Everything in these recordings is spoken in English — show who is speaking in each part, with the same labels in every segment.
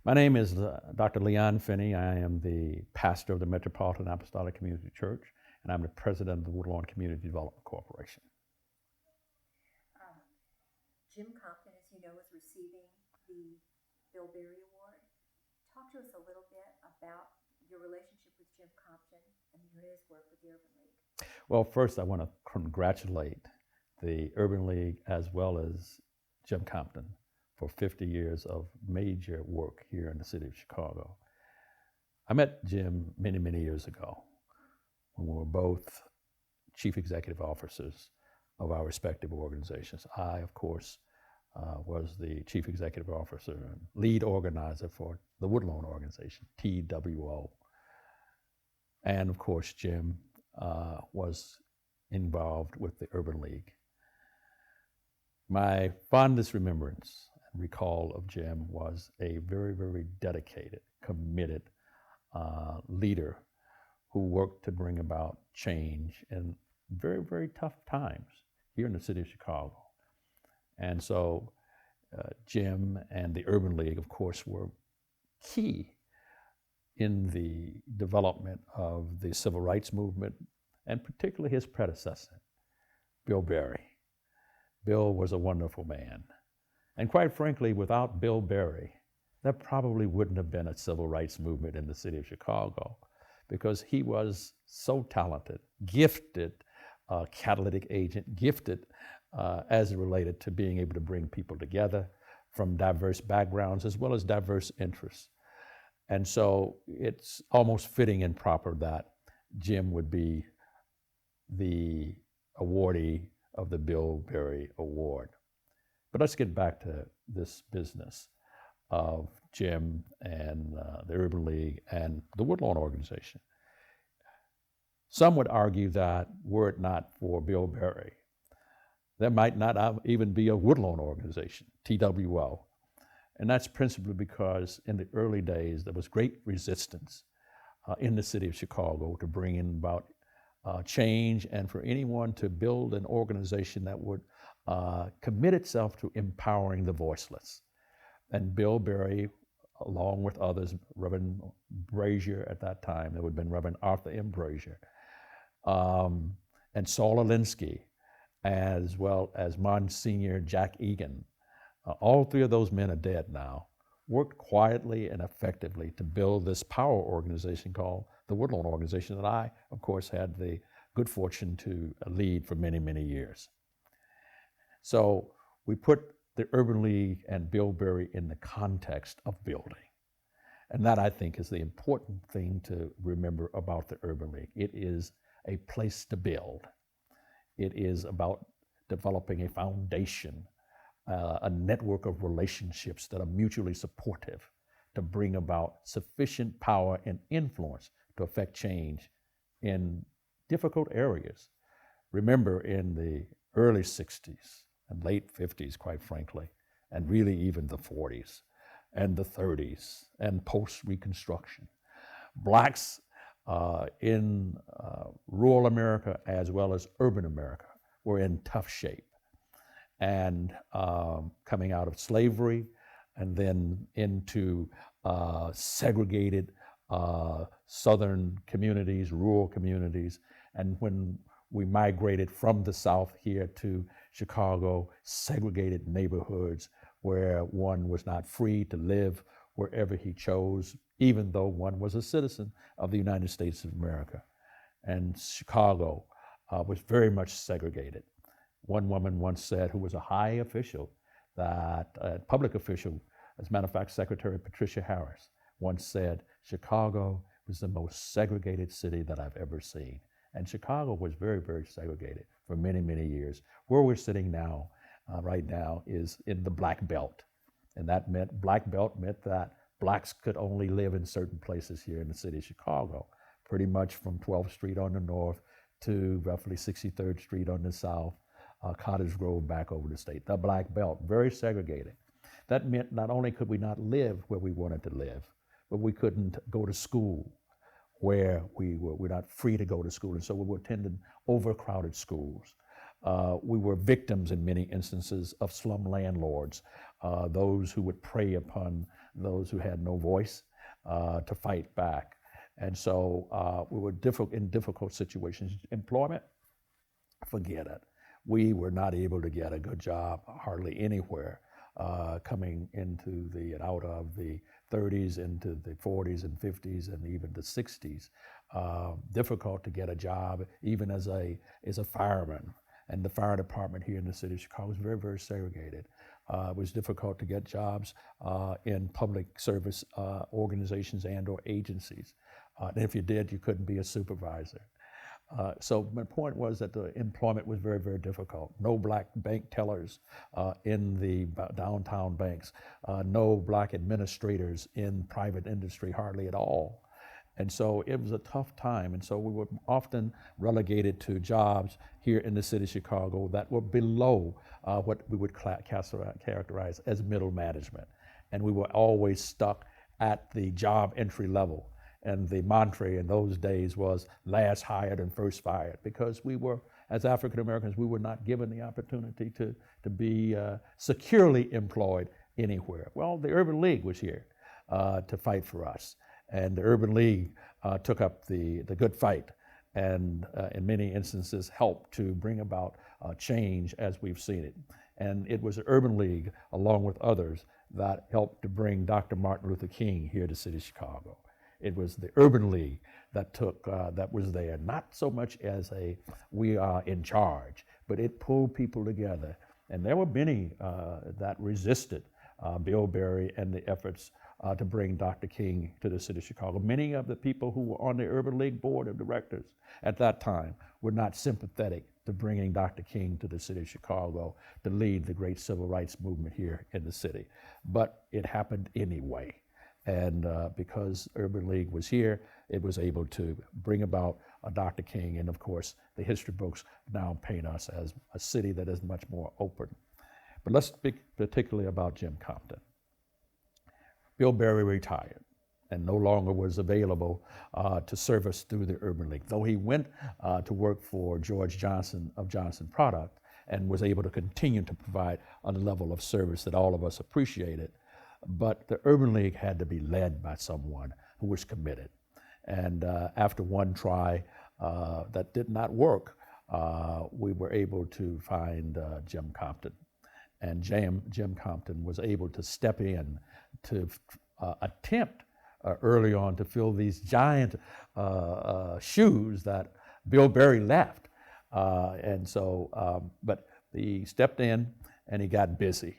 Speaker 1: My name is Dr. Leon Finney. I am the pastor of the Metropolitan Apostolic Community Church, and I'm the president of the Woodlawn Community Development Corporation.
Speaker 2: Jim Compton, as you know, is receiving the Bill Berry Award. Talk to us a little bit about your relationship with Jim Compton and his work with the Urban League.
Speaker 1: Well, first I want to congratulate the Urban League as well as Jim Compton for 50 years of major work here in the city of Chicago. I met Jim many, many years ago when we were both chief executive officers of our respective organizations. I, of course, was the chief executive officer and lead organizer for the Woodlawn organization, TWO. And of course, Jim was involved with the Urban League. My fondest remembrance and recall of Jim was a very, very dedicated, committed leader who worked to bring about change in very, very tough times here in the city of Chicago. And so Jim and the Urban League, of course, were key in the development of the civil rights movement, and particularly his predecessor, Bill Berry. Bill was a wonderful man. And quite frankly, without Bill Berry, there probably wouldn't have been a civil rights movement in the city of Chicago, because he was so talented, gifted catalytic agent, gifted as it related to being able to bring people together from diverse backgrounds as well as diverse interests. And so it's almost fitting and proper that Jim would be the awardee of the Bill Berry Award. But let's get back to this business of Jim and the Urban League and the Woodlawn organization. Some would argue that were it not for Bill Berry, there might not even be a Woodlawn organization, TWO. And that's principally because in the early days, there was great resistance in the city of Chicago to bring in about change and for anyone to build an organization that would commit itself to empowering the voiceless. And Bill Berry, along with others, Reverend Brazier at that time, there would have been Reverend Arthur M. Brazier, and Saul Alinsky, as well as Monsignor Jack Egan. All three of those men are dead now, worked quietly and effectively to build this power organization called the Woodlawn organization that I, of course, had the good fortune to lead for many, many years. So we put the Urban League and Bill Berry in the context of building. And that, I think, is the important thing to remember about the Urban League. It is a place to build. It is about developing a foundation, a network of relationships that are mutually supportive to bring about sufficient power and influence to affect change in difficult areas. Remember, in the early 60s and late 50s, quite frankly, and really even the 40s and the 30s and post-Reconstruction, blacks in rural America as well as urban America were in tough shape. And coming out of slavery and then into segregated southern communities, rural communities. And when we migrated from the South here to Chicago, segregated neighborhoods where one was not free to live wherever he chose, even though one was a citizen of the United States of America. And Chicago was very much segregated. One woman once said, who was a high official, that a public official, as a matter of fact, Secretary Patricia Harris, once said, Chicago was the most segregated city that I've ever seen. And Chicago was very, very segregated for many, many years. Where we're sitting now, right now, is in the Black Belt. And that meant, Black Belt meant that blacks could only live in certain places here in the city of Chicago, pretty much from 12th Street on the north to roughly 63rd Street on the south, Cottage Grove back over the state. The Black Belt, very segregated. That meant not only could we not live where we wanted to live, but we couldn't go to school where we're not free to go to school. And so we were attending overcrowded schools. We were victims in many instances of slum landlords those who would prey upon those who had no voice to fight back. And so we were in difficult situations. Employment, forget it. We were not able to get a good job hardly anywhere coming into and out of the 30s into the 40s and 50s and even the 60s. Difficult to get a job even as a fireman. And the fire department here in the city of Chicago was very, very segregated. It was difficult to get jobs in public service organizations and or agencies. And if you did, you couldn't be a supervisor. So my point was that the employment was very, very difficult. No black bank tellers in the downtown banks. No black administrators in private industry, hardly at all. And so it was a tough time. And so we were often relegated to jobs here in the city of Chicago that were below what we would characterize as middle management. And we were always stuck at the job entry level. And the mantra in those days was last hired and first fired, because we were, as African Americans, we were not given the opportunity to be securely employed anywhere. Well, the Urban League was here to fight for us. And the Urban League took up the good fight and in many instances helped to bring about change as we've seen it. And it was the Urban League, along with others, that helped to bring Dr. Martin Luther King here to the city of Chicago. It was the Urban League that was there, not so much as we are in charge, but it pulled people together. And there were many that resisted Bill Berry and the efforts to bring Dr. King to the city of Chicago. Many of the people who were on the Urban League board of directors at that time were not sympathetic to bringing Dr. King to the city of Chicago to lead the great civil rights movement here in the city. But it happened anyway. And because Urban League was here, it was able to bring about Dr. King. And of course, the history books now paint us as a city that is much more open. But let's speak particularly about Jim Compton. Bill Berry retired and no longer was available to service through the Urban League, though he went to work for George Johnson of Johnson Product and was able to continue to provide a level of service that all of us appreciated. But the Urban League had to be led by someone who was committed. And after one try that did not work, we were able to find Jim Compton. And Jim Compton was able to step in to attempt early on to fill these giant shoes that Bill Berry left. But he stepped in and he got busy.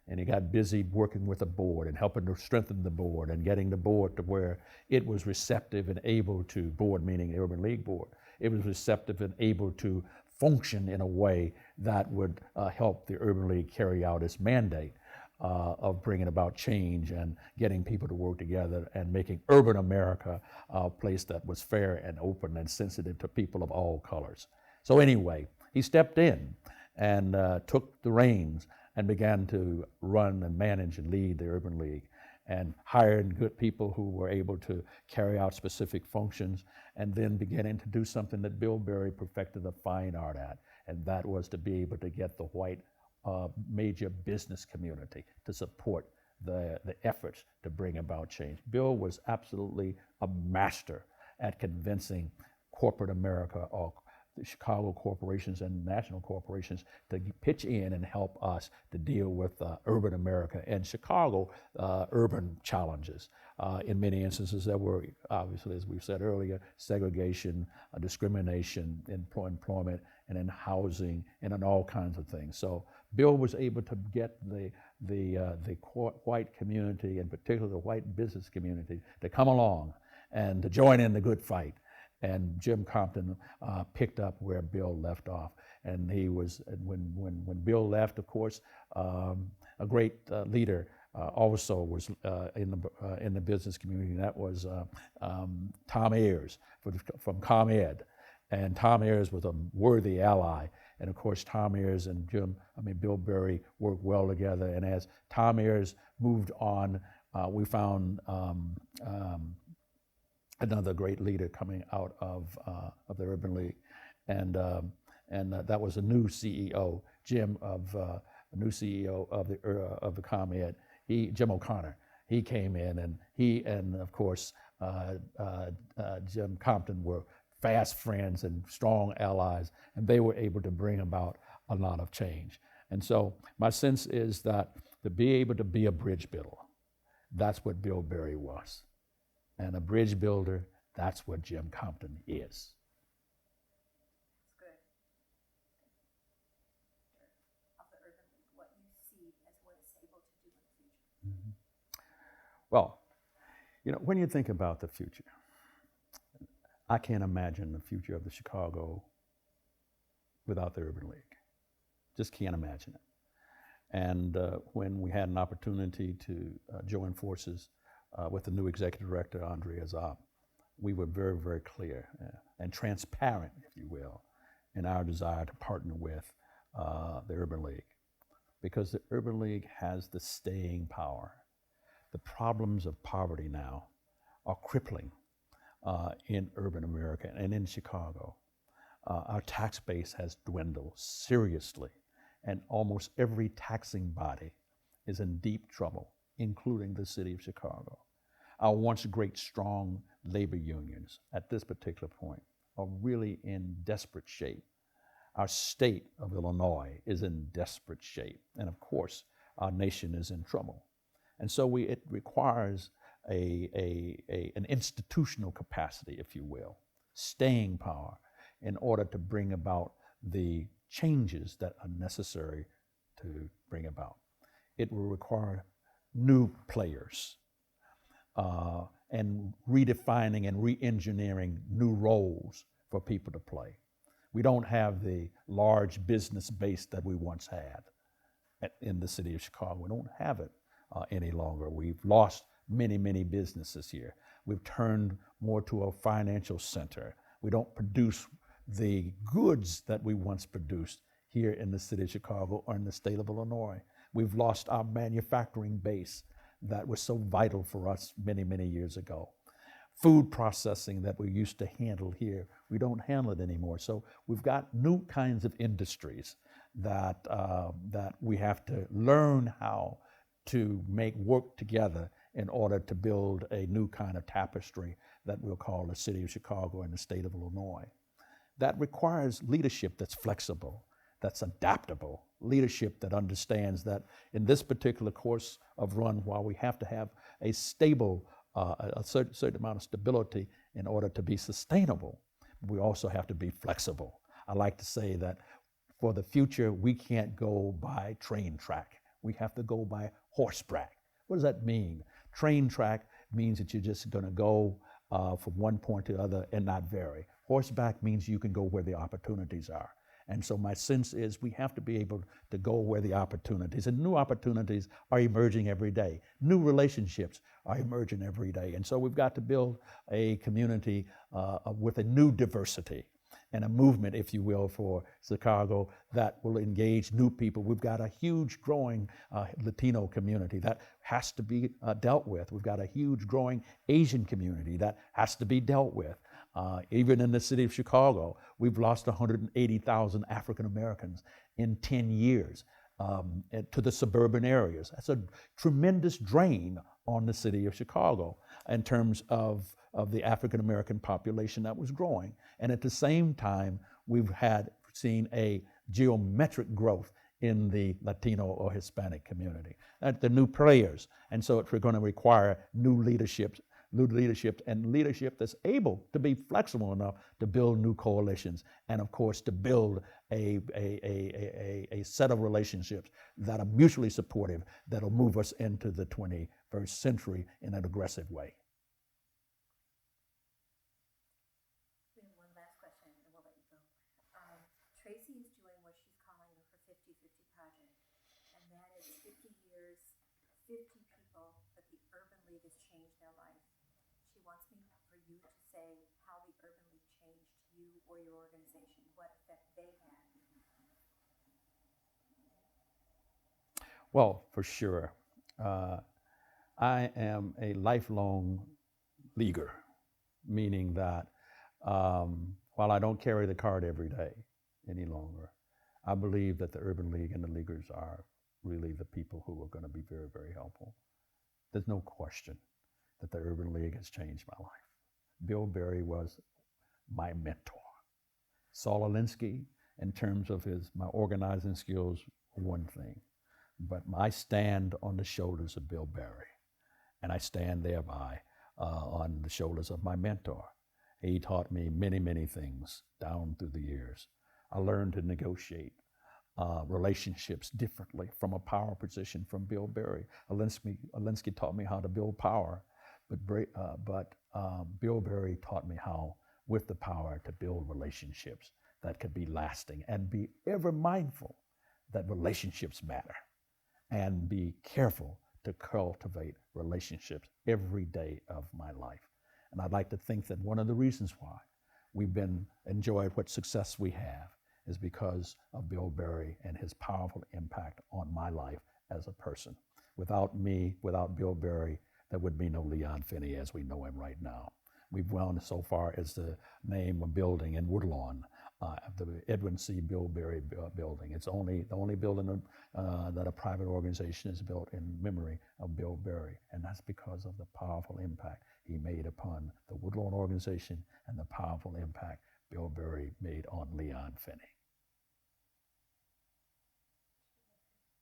Speaker 1: And he got busy working with the board and helping to strengthen the board and getting the board to where it was receptive and able to, board meaning the Urban League board, it was receptive and able to function in a way that would help the Urban League carry out its mandate of bringing about change and getting people to work together and making urban America a place that was fair and open and sensitive to people of all colors. So anyway, he stepped in and took the reins and began to run and manage and lead the Urban League and hired good people who were able to carry out specific functions and then beginning to do something that Bill Berry perfected a fine art at, and that was to be able to get the white major business community to support the efforts to bring about change. Bill was absolutely a master at convincing corporate America or the Chicago corporations and national corporations to pitch in and help us to deal with urban America and Chicago urban challenges. In many instances, there were, obviously, as we've said earlier, segregation, discrimination in employment and in housing and in all kinds of things. So Bill was able to get the white community, and particularly the white business community, to come along and to join in the good fight. And Jim Compton picked up where Bill left off. And he was, when Bill left, of course, a great leader also was in the business community. And that was Tom Ayers from ComEd. And Tom Ayers was a worthy ally. And of course, Tom Ayers and Bill Berry worked well together. And as Tom Ayers moved on, we found another great leader coming out of the Urban League, and that was a new CEO, Jim of the new CEO of the ComEd, Jim O'Connor, he came in, and he and of course Jim Compton were fast friends and strong allies, and they were able to bring about a lot of change. And so my sense is that to be able to be a bridge builder, that's what Bill Berry was. And a bridge builder, that's what Jim Compton is.
Speaker 2: That's good. Of the Urban League, what you see as what it's able to do in the future.
Speaker 1: Mm-hmm. Well, when you think about the future, I can't imagine the future of the Chicago without the Urban League. Just can't imagine it. And when we had an opportunity to join forces with the new executive director, Andrea Zopp, we were very, very clear and transparent, if you will, in our desire to partner with the Urban League, because the Urban League has the staying power. The problems of poverty now are crippling in urban America and in Chicago. Our tax base has dwindled seriously, and almost every taxing body is in deep trouble, including the city of Chicago. Our once great, strong labor unions at this particular point are really in desperate shape. Our state of Illinois is in desperate shape. And of course, our nation is in trouble. And so it requires an institutional capacity, if you will, staying power, in order to bring about the changes that are necessary to bring about. It will require new players and redefining and re-engineering new roles for people to play. We don't have the large business base that we once had in the city of Chicago. We don't have it any longer. We've lost many, many businesses here. We've turned more to a financial center. We don't produce the goods that we once produced here in the city of Chicago or in the state of Illinois. We've lost our manufacturing base that was so vital for us many, many years ago. Food processing that we used to handle here, we don't handle it anymore. So we've got new kinds of industries that we have to learn how to make work together in order to build a new kind of tapestry that we'll call the city of Chicago and the state of Illinois. That requires leadership that's flexible, that's adaptable, leadership that understands that in this particular course of run, while we have to have a stable, a certain amount of stability in order to be sustainable, we also have to be flexible. I like to say that for the future, we can't go by train track. We have to go by horseback. What does that mean? Train track means that you're just going to go from one point to the other and not vary. Horseback means you can go where the opportunities are. And so my sense is we have to be able to go where the opportunities, and new opportunities are emerging every day. New relationships are emerging every day. And so we've got to build a community with a new diversity and a movement, if you will, for Chicago that will engage new people. We've got a huge growing Latino community that has to be dealt with. We've got a huge growing Asian community that has to be dealt with. Even in the city of Chicago, we've lost 180,000 African Americans in 10 years to the suburban areas. That's a tremendous drain on the city of Chicago in terms of the African American population that was growing. And at the same time, we've seen a geometric growth in the Latino or Hispanic community. The new players. And so we're going to require new leadership and leadership that's able to be flexible enough to build new coalitions, and of course to build a set of relationships that are mutually supportive, that'll move us into the 21st century in an aggressive way.
Speaker 2: We have one last question and we'll let you go. Tracy is doing what she's calling her 50-50 project, and that is 50 years, 50 people that the Urban League has changed their life. She wants me for you to say how the Urban League changed you or your organization, what effect they had.
Speaker 1: Well, for sure. I am a lifelong leaguer, meaning that while I don't carry the card every day any longer, I believe that the Urban League and the leaguers are really the people who are going to be very, very helpful. There's no question that the Urban League has changed my life. Bill Berry was my mentor. Saul Alinsky, in terms of my organizing skills, one thing. But I stand on the shoulders of Bill Berry, and I stand thereby on the shoulders of my mentor. He taught me many, many things down through the years. I learned to negotiate relationships differently from a power position from Bill Berry. Alinsky taught me how to build power, but Bill Berry taught me how, with the power, to build relationships that could be lasting and be ever mindful that relationships matter and be careful to cultivate relationships every day of my life. And I'd like to think that one of the reasons why we've enjoyed what success we have is because of Bill Berry and his powerful impact on my life as a person. Without me, without Bill Berry, there would be no Leon Finney as we know him right now. We've gone so far as to name a building in Woodlawn, the Edwin C. Bill Berry building. It's the only building that a private organization has built in memory of Bill Berry, and that's because of the powerful impact he made upon the Woodlawn organization and the powerful impact Bill Berry made on Leon Finney.